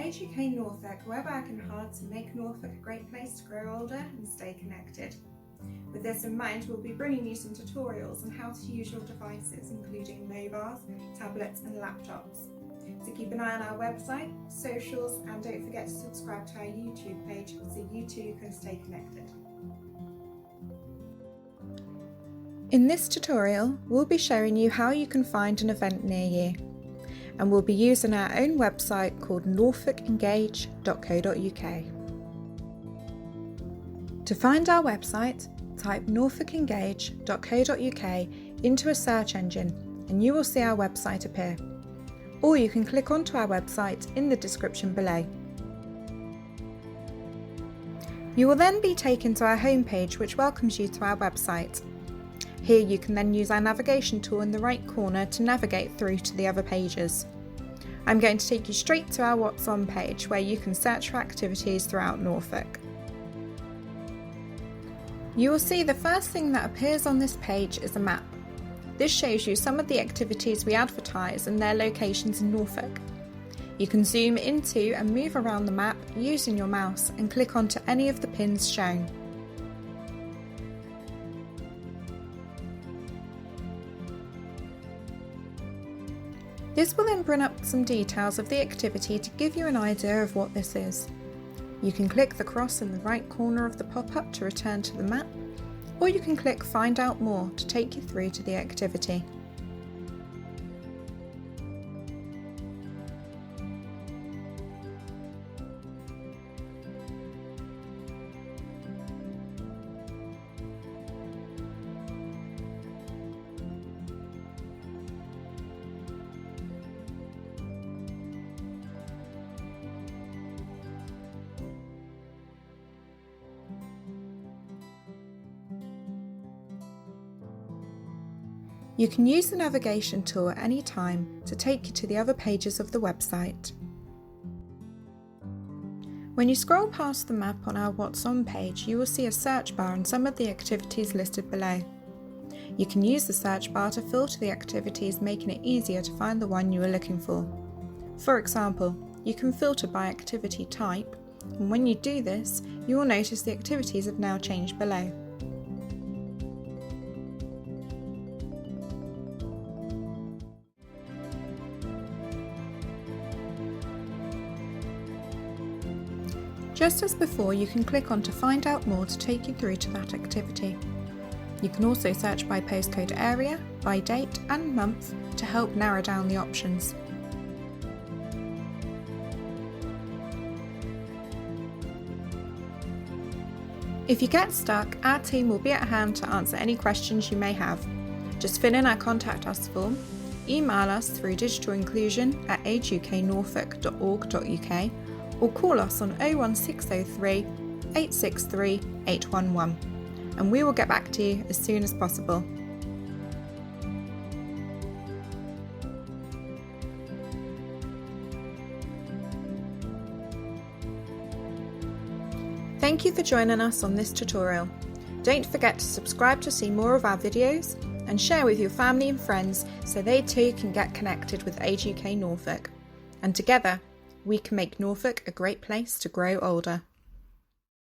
Age UK Norfolk, we're working hard to make Norfolk a great place to grow older and stay connected. With this in mind, we'll be bringing you some tutorials on how to use your devices, including mobiles, tablets and laptops. So keep an eye on our website, socials, and don't forget to subscribe to our YouTube page so you too can stay connected. In this tutorial, we'll be showing you how you can find an event near you, and we'll be using our own website called norfolkengage.co.uk. To find our website, type norfolkengage.co.uk into a search engine and you will see our website appear. Or you can click onto our website in the description below. You will then be taken to our homepage, which welcomes you to our website. Here you can then use our navigation tool in the right corner to navigate through to the other pages. I'm going to take you straight to our What's On page, where you can search for activities throughout Norfolk. You will see the first thing that appears on this page is a map. This shows you some of the activities we advertise and their locations in Norfolk. You can zoom into and move around the map using your mouse and click onto any of the pins shown. This will then bring up some details of the activity to give you an idea of what this is. You can click the cross in the right corner of the pop-up to return to the map, or you can click Find Out More to take you through to the activity. You can use the navigation tool at any time to take you to the other pages of the website. When you scroll past the map on our What's On page, you will see a search bar and some of the activities listed below. You can use the search bar to filter the activities, making it easier to find the one you are looking for. For example, you can filter by activity type, and when you do this, you will notice the activities have now changed below. Just as before, you can click on to Find Out More to take you through to that activity. You can also search by postcode area, by date and month to help narrow down the options. If you get stuck, our team will be at hand to answer any questions you may have. Just fill in our Contact Us form, email us through digitalInclusion@ageuknorfolk.org.uk, or call us on 01603 863 811 and we will get back to you as soon as possible. Thank you for joining us on this tutorial. Don't forget to subscribe to see more of our videos and share with your family and friends so they too can get connected with Age UK Norfolk. And together, we can make Norfolk a great place to grow older.